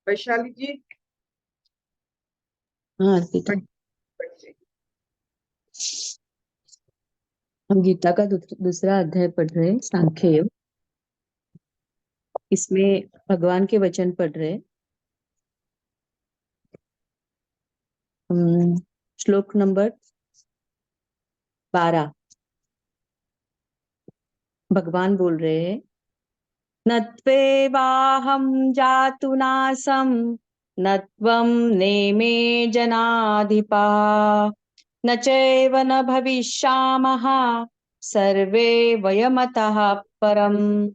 वैशाली जी। हाँ अर्पिता, हम गीता का दूसरा अध्याय पढ़ रहे हैं, सांख्य योग। इसमें भगवान के वचन पढ़ रहे हैं। श्लोक नंबर 12। भगवान बोल रहे हैं, नत्वेवाहं जातु नासं न त्वं नेमे जनाधिपा न चैव न भविष्यामः सर्वे वयमतः परम्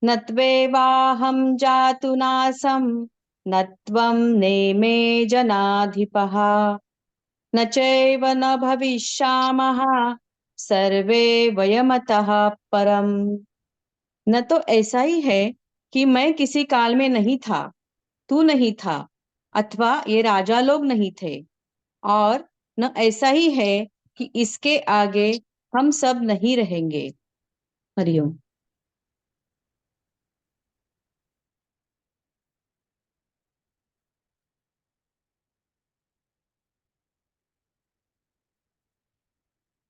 न त्वेवाहं जातु नासं न त्वं नेमे जनाधिपः न चैव न भविष्यामः सर्वे वयमतः परम्। न तो ऐसा ही है कि मैं किसी काल में नहीं था, तू नहीं था, अथवा ये राजा लोग नहीं थे, और न ऐसा ही है कि इसके आगे हम सब नहीं रहेंगे। हरिओम।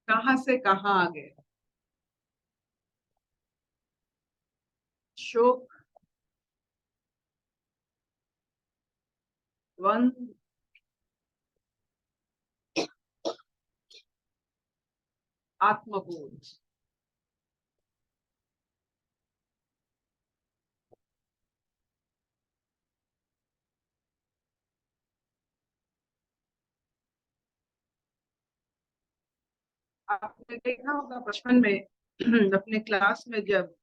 कहाँ से कहाँ आ गए? शोक, द्वंद, आत्मबोध। आपने देखा होगा बचपन में अपने क्लास में जब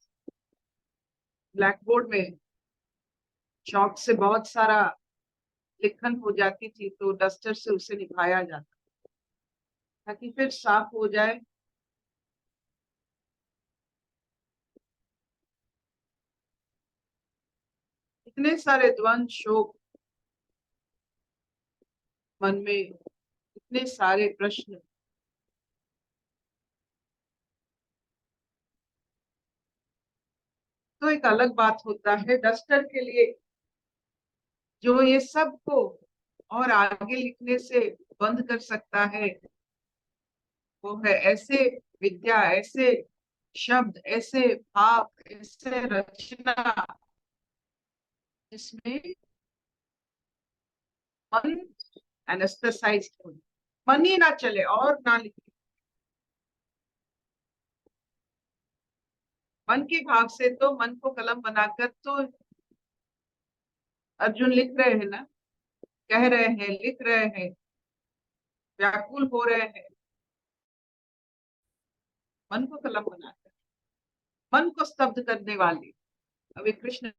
ब्लैक बोर्ड में चौक से बहुत सारा लिखन हो जाती थी तो डस्टर से उसे निभाया जाता ताकि फिर साफ हो जाए। इतने सारे द्वंद, शोक मन में, इतने सारे प्रश्न। तो एक अलग बात होता है डस्टर के लिए, जो ये सब को और आगे लिखने से बंद कर सकता है। वो है ऐसे विद्या, ऐसे शब्द, ऐसे भाव, ऐसे रचना जिसमें मन एनेस्थेसाइज्ड हो, मन ही ना चले और ना लिखे। मन के भाव से तो मन को कलम बनाकर तो अर्जुन लिख रहे हैं ना, कह रहे हैं, लिख रहे हैं, व्याकुल हो रहे हैं। मन को कलम बनाकर, मन को स्तब्ध करने वाली अभी कृष्ण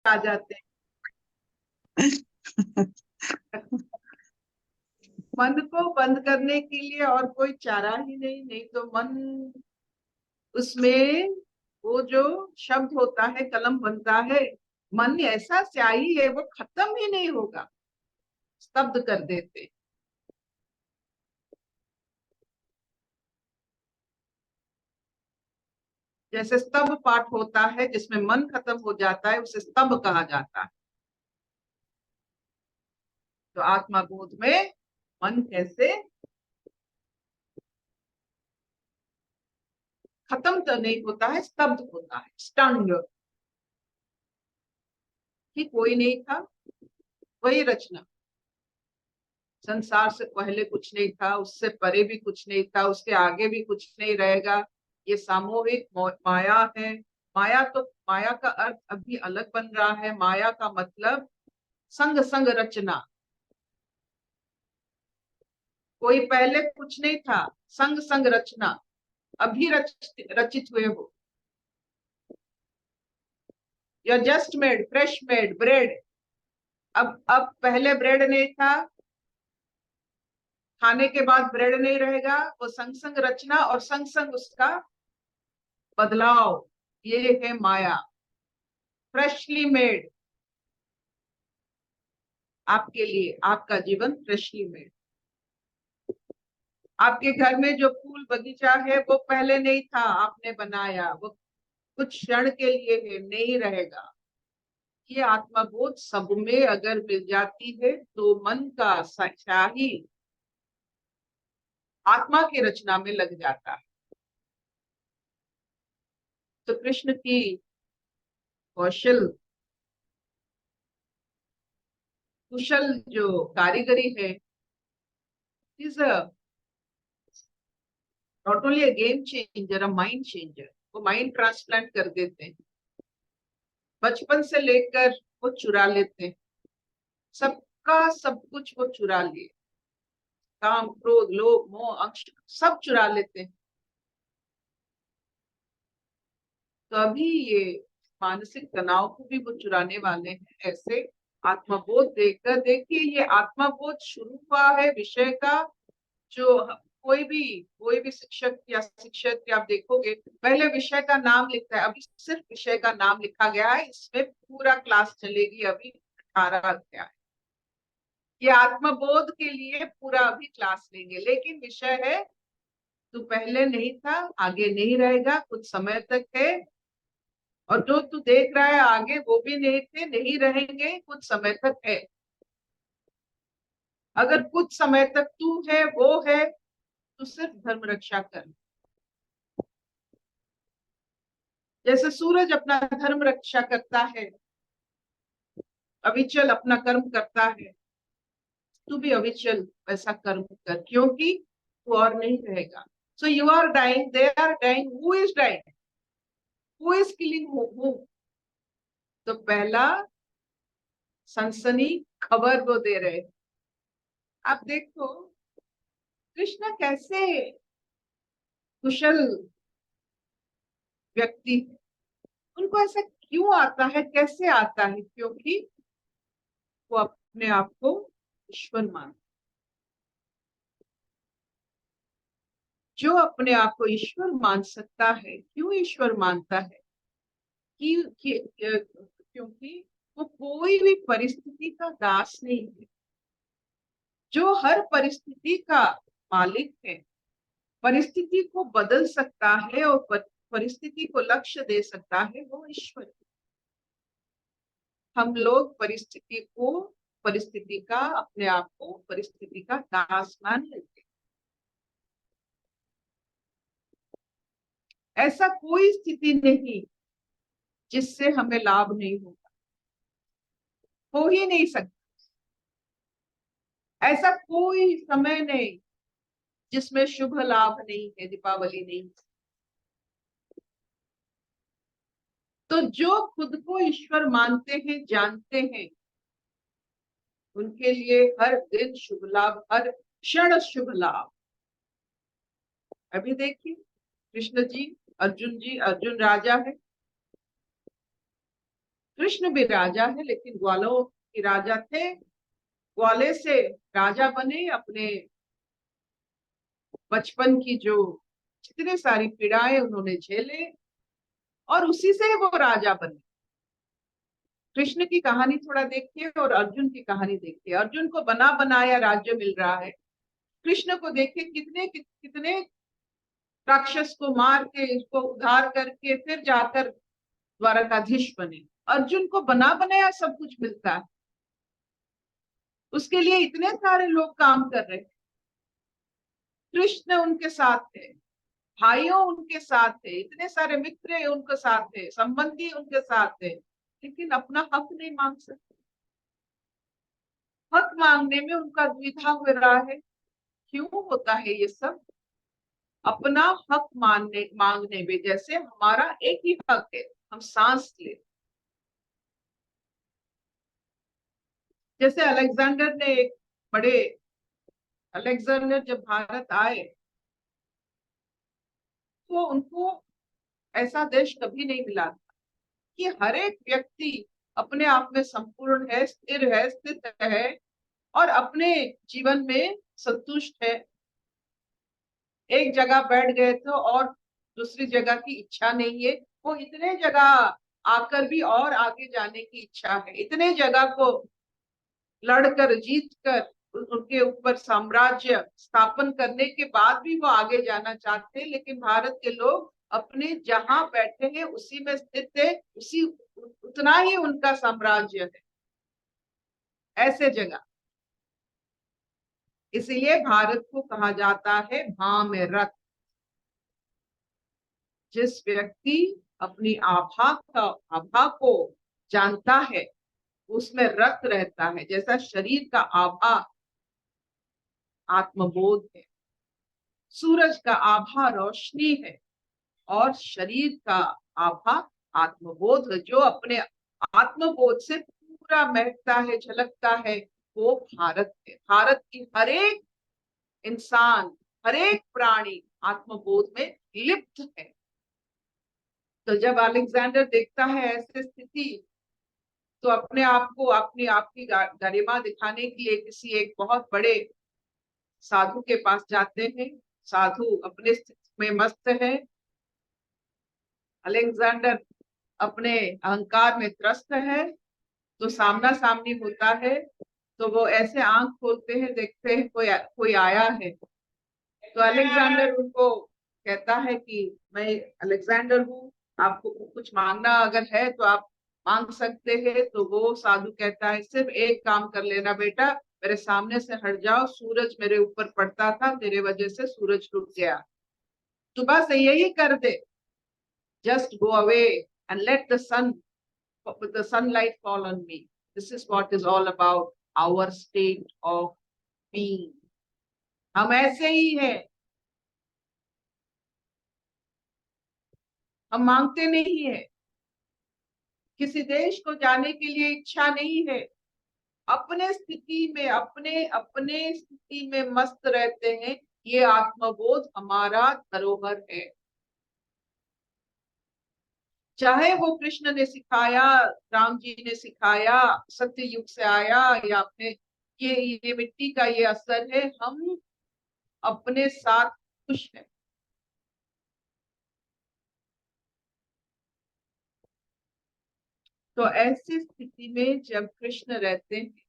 आ जाते हैं। मन को बंद करने के लिए और कोई चारा ही नहीं, नहीं तो मन उसमें वो जो शब्द होता है, कलम बनता है। मन ऐसा स्याही है, वो खत्म ही नहीं होगा, स्तब्ध कर देते। जैसे स्तंभ पाठ होता है जिसमें मन खत्म हो जाता है, उसे स्तंभ कहा जाता है। तो आत्मा बोध में मन कैसे खत्म तो नहीं होता है, स्तब्ध होता है, स्टंड, कि कोई नहीं था, वही रचना। संसार से पहले कुछ नहीं था, उससे परे भी कुछ नहीं था, उसके आगे भी कुछ नहीं रहेगा। ये सामूहिक माया है। माया तो, माया का अर्थ अभी अलग बन रहा है। माया का मतलब संग संग रचना। कोई पहले कुछ नहीं था, संग संग रचना, अभी रचित हुए हो। You are just made, fresh made bread. अब पहले ब्रेड नहीं था, खाने के बाद ब्रेड नहीं रहेगा। वो संग संग रचना और संग संग उसका बदलाव, ये है माया। फ्रेशली मेड, आपके लिए आपका जीवन फ्रेशली मेड। आपके घर में जो फूल बगीचा है वो पहले नहीं था, आपने बनाया, वो कुछ क्षण के लिए है, नहीं रहेगा। ये आत्मबोध सब में अगर मिल जाती है तो मन का शाही आत्मा की रचना में लग जाता है। तो कृष्ण की कौशल कुशल जो कारीगरी है, is a not only a game changer, a mind changer. वो माइंड ट्रांसप्लांट कर देते हैं। बचपन से लेकर वो चुरा लेते हैं, सबका सब कुछ वो चुरा लिए। काम, क्रोध, लोभ, मोह, अंश सब चुरा लेते हैं। तो अभी ये मानसिक तनाव को भी वो चुराने वाले हैं। ऐसे आत्मबोध देकर, देखिए ये आत्मबोध शुरू हुआ है विषय का। जो कोई भी शिक्षक या शिक्षक के आप देखोगे, पहले विषय का नाम लिखता है, अभी सिर्फ विषय का नाम लिखा गया है, इसमें पूरा क्लास चलेगी। अभी 18 अध्याय, ये आत्मबोध के लिए पूरा अभी क्लास लेंगे। लेकिन विषय है, तू पहले नहीं था, आगे नहीं रहेगा, कुछ समय तक है। और जो तू देख रहा है आगे, वो भी नहीं थे, नहीं रहेंगे, कुछ समय तक है। अगर कुछ समय तक तू है, वो है, तो सिर्फ धर्म रक्षा कर। जैसे सूरज अपना धर्म रक्षा करता है, अविचल अपना कर्म करता है, तू भी अविचल वैसा कर्म कर, क्योंकि तू और नहीं रहेगा। So you are dying, they are dying, who is dying, who is killing who? तो पहला सनसनी खबर वो दे रहे। आप देखो कृष्ण कैसे कुशल व्यक्ति, उनको ऐसा क्यों आता है, कैसे आता है? क्योंकि वो अपने आप को ईश्वर मान, जो अपने आप को ईश्वर मान सकता है। क्यों ईश्वर मानता है? क्योंकि वो कोई भी परिस्थिति का दास नहीं है। जो हर परिस्थिति का मालिक है, परिस्थिति को बदल सकता है और परिस्थिति को लक्ष्य दे सकता है, वो ईश्वर है। हम लोग परिस्थिति का, अपने आप को परिस्थिति का दास मान लेते। ऐसा कोई स्थिति नहीं जिससे हमें लाभ नहीं होगा, हो ही नहीं सकता। ऐसा कोई समय नहीं जिसमें शुभ लाभ नहीं है, दीपावली नहीं। तो जो खुद को ईश्वर मानते हैं, जानते हैं, उनके लिए हर दिन शुभ लाभ, हर क्षण शुभ लाभ। अभी देखिए कृष्ण जी, अर्जुन राजा है, कृष्ण भी राजा है, लेकिन ग्वालों के राजा थे। ग्वाले से राजा बने, अपने बचपन की जो जितने सारी पीड़ाएं उन्होंने झेले, और उसी से वो राजा बने। कृष्ण की कहानी थोड़ा देखिए और अर्जुन की कहानी देखिए। अर्जुन को बना बनाया राज्य मिल रहा है, कृष्ण को देखिए कितने कितने राक्षस को मार के, इसको उद्धार करके फिर जाकर द्वारकाधीश बने। अर्जुन को बना बनाया सब कुछ मिलता है, उसके लिए इतने सारे लोग काम कर रहे हैं। कृष्ण उनके साथ थे, भाइयों उनके साथ थे, इतने सारे मित्र उनके साथ थे, संबंधी उनके साथ थे, लेकिन अपना हक नहीं मांग सकते। हक मांगने में उनका द्विधा हो रहा है। क्यों होता है ये सब? अपना हक मांगने में, जैसे हमारा एक ही हक है, हम सांस ले। जैसे अलेक्जेंडर ने एक बड़े अलेक्जेंडर जब भारत आए, तो उनको ऐसा देश कभी नहीं मिला था कि हर एक व्यक्ति अपने आप में संपूर्ण है, स्थिर है, स्थित है और अपने जीवन में संतुष्ट है। एक जगह बैठ गए तो और दूसरी जगह की इच्छा नहीं है, वो इतने जगह आकर भी और आगे जाने की इच्छा है, इतने जगह को लड़कर जीत कर उनके ऊपर साम्राज्य स्थापन करने के बाद भी वो आगे जाना चाहते हैं। लेकिन भारत के लोग अपने जहां बैठे हैं उसी में स्थित है, उसी उतना ही उनका साम्राज्य है, ऐसे जगह। इसीलिए भारत को कहा जाता है भां में रत। जिस व्यक्ति अपनी आभा को जानता है उसमें रत रहता है। जैसा शरीर का आभा आत्मबोध है, सूरज का आभा रोशनी है और शरीर का आभा आत्मबोध है। जो अपने आत्मबोध से पूरा महकता है, झलकता है, वो भारत है। भारत की हर एक इंसान, हर एक प्राणी आत्मबोध में लिप्त है। तो जब अलेक्जेंडर देखता है ऐसी स्थिति, तो अपने आप को अपनी आपकी गरिमा दिखाने के लिए किसी एक बहुत बड़े साधु के पास जाते हैं। साधु अपने स्थिति में मस्त है, अलेक्जेंडर अपने अहंकार में त्रस्त है। तो सामना सामनी होता है, तो वो ऐसे आंख खोलते हैं, देखते हैं कोई आया है। तो अलेक्जेंडर उनको कहता है कि मैं अलेक्जेंडर हूँ, आपको कुछ मांगना अगर है तो आप मांग सकते हैं। तो वो साधु कहता है सिर्फ एक काम कर लेना बेटा, मेरे सामने से हट जाओ, सूरज मेरे ऊपर पड़ता था, तेरे वजह से सूरज टूट गया, तो बस यही कर दे, just go away and let the sunlight fall on me. This is what is all about our state of being. हम ऐसे ही हैं, हम मांगते नहीं है, किसी देश को जाने के लिए इच्छा नहीं है, अपने स्थिति में अपने अपने स्थिति में मस्त रहते हैं। ये आत्मबोध हमारा धरोहर है। चाहे वो कृष्ण ने सिखाया, राम जी ने सिखाया, सत्य युग से आया, या अपने ये मिट्टी का ये असर है, हम अपने साथ खुश हैं। तो ऐसी स्थिति में जब कृष्ण रहते हैं,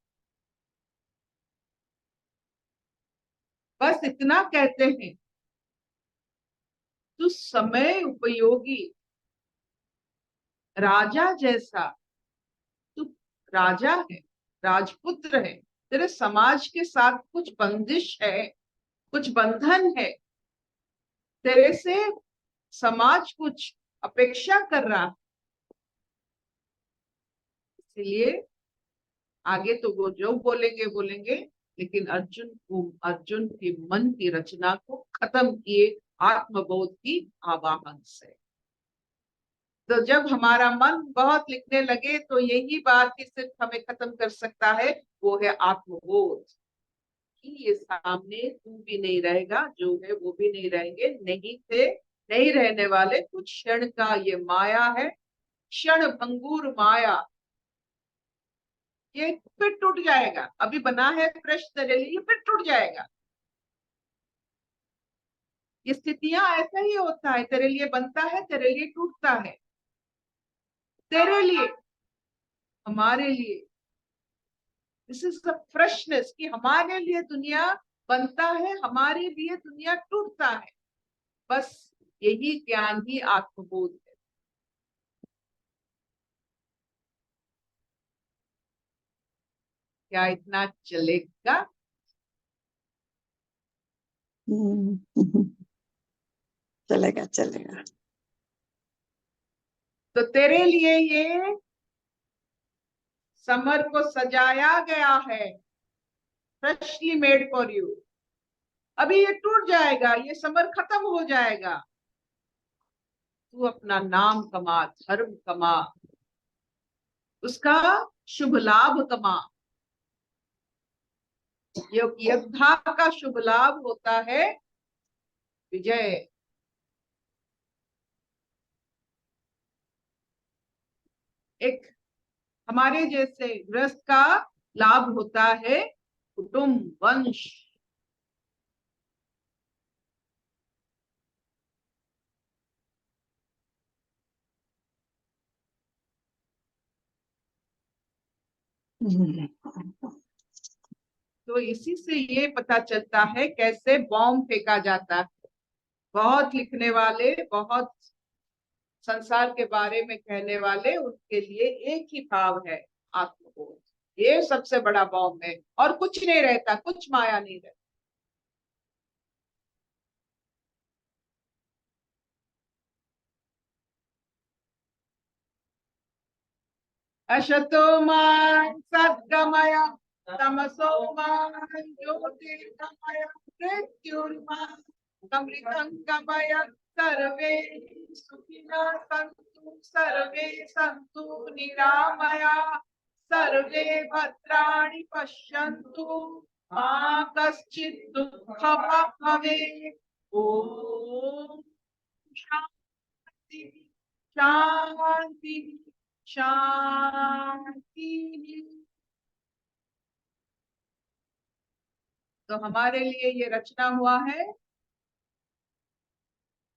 बस इतना कहते हैं, तो समय उपयोगी राजा जैसा, तू राजा है, राजपुत्र है, तेरे समाज के साथ कुछ बंदिश है, कुछ बंधन है, तेरे से समाज कुछ अपेक्षा कर रहा है। इसलिए आगे तो वो जो बोलेंगे बोलेंगे, लेकिन अर्जुन के मन की रचना को खत्म किए आत्मबोध की आवाहन से। तो जब हमारा मन बहुत लिखने लगे, तो यही बात ही सिर्फ हमें खत्म कर सकता है, वो है आत्मबोध कि ये सामने तू भी नहीं रहेगा, जो है वो भी नहीं रहेंगे, नहीं थे, नहीं रहने वाले, कुछ क्षण का ये माया है, क्षण भंगुर माया, ये फिर टूट जाएगा। अभी बना है फ्रेश तेरे लिए, फिर टूट जाएगा। ये स्थितियां ऐसा ही होता है, तेरे लिए बनता है, तेरे लिए टूटता है, तेरे लिए, हमारे लिए। दिस इज द फ्रेशनेस कि हमारे लिए दुनिया बनता है, हमारे लिए दुनिया टूटता है। बस यही ज्ञान ही आत्मबोध है। क्या इतना चलेगा? चलेगा चलेगा। तो तेरे लिए ये समर को सजाया गया है, फ्रेशली मेड फॉर यू। अभी ये टूट जाएगा, ये समर खत्म हो जाएगा, तू अपना नाम कमा, धर्म कमा, उसका शुभ लाभ कमा। योद्धा का शुभ लाभ होता है विजय। एक हमारे जैसे गृहस्थ का लाभ होता है कुटुंब वंश। तो इसी से ये पता चलता है कैसे बॉम्ब फेंका जाता है। बहुत लिखने वाले, बहुत संसार के बारे में कहने वाले, उनके लिए एक ही भाव है, आत्मबोध। ये सबसे बड़ा बॉम्ब है, और कुछ नहीं रहता, कुछ माया नहीं रहता। अशतो मा सद्गमय तमसो मा ज्योतिर्गमय मृत्युर्मा गमय। सर्वे सुखिनः सन्तु सर्वे सन्तु निरामया सर्वे भद्राणि पश्यन्तु मा कश्चित् दुःखभाग् भवेत्। ओम शांति शांति शांति। तो हमारे लिए ये रचना हुआ है,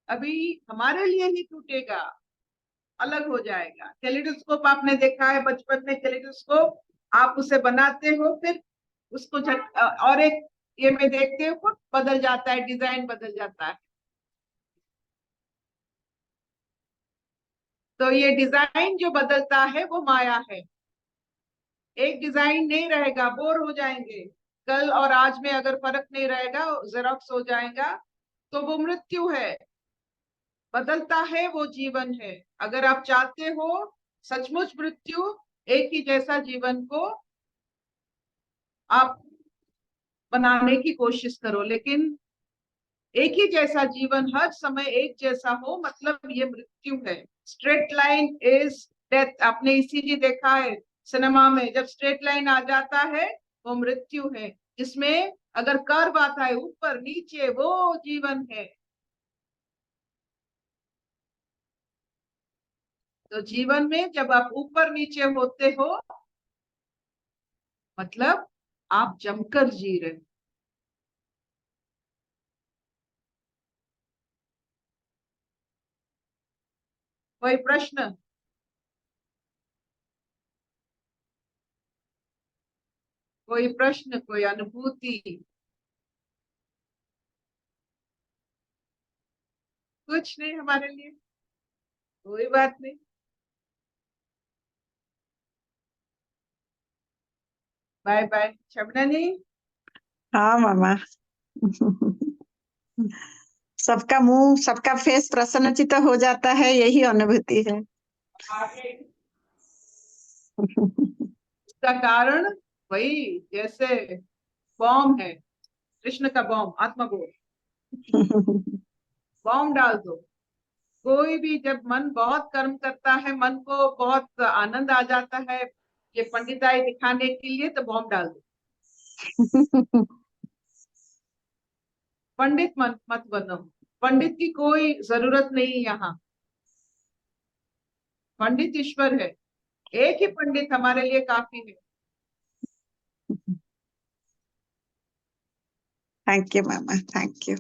अभी हमारे लिए ही टूटेगा, अलग हो जाएगा। कैलिडोस्कोप आपने देखा है बचपन में, कैलिडोस्कोप आप उसे बनाते हो, फिर उसको और एक ये में देखते हो बदल जाता है, डिजाइन बदल जाता है। तो ये डिजाइन जो बदलता है वो माया है। एक डिजाइन नहीं रहेगा, बोर हो जाएंगे। कल और आज में अगर फर्क नहीं रहेगा, जेरोक्स हो जाएगा, तो वो मृत्यु है। बदलता है वो जीवन है। अगर आप चाहते हो सचमुच मृत्यु, एक ही जैसा जीवन को आप बनाने की कोशिश करो, लेकिन एक ही जैसा जीवन हर समय एक जैसा हो, मतलब ये मृत्यु है। Straight line is death. आपने इसीलिए देखा है सिनेमा में, जब स्ट्रेट लाइन आ जाता है वो मृत्यु है। जिसमें अगर कर्व आता है ऊपर नीचे, वो जीवन है। तो जीवन में जब आप ऊपर नीचे होते हो, मतलब आप जमकर जी रहे हो। कोई प्रश्न? कोई प्रश्न, कोई अनुभूति? कुछ नहीं हमारे लिए, कोई बात नहीं। बाय बाय शबना जी। हाँ मामा। सबका मुंह, सबका फेस प्रसन्नचित्त हो जाता है, यही अनुभूति है। इसका कारण वही, जैसे बॉम्ब है, कृष्ण का बॉम्ब आत्मबोध। बॉम्ब डाल दो। कोई भी जब मन बहुत कर्म करता है, मन को बहुत आनंद आ जाता है ये पंडिताई दिखाने के लिए, तो बॉम्ब डाल दो। पंडित मत मत बनो। पंडित की कोई जरूरत नहीं यहाँ। पंडित ईश्वर है, एक ही पंडित हमारे लिए काफी है। Thank you mama, thank you.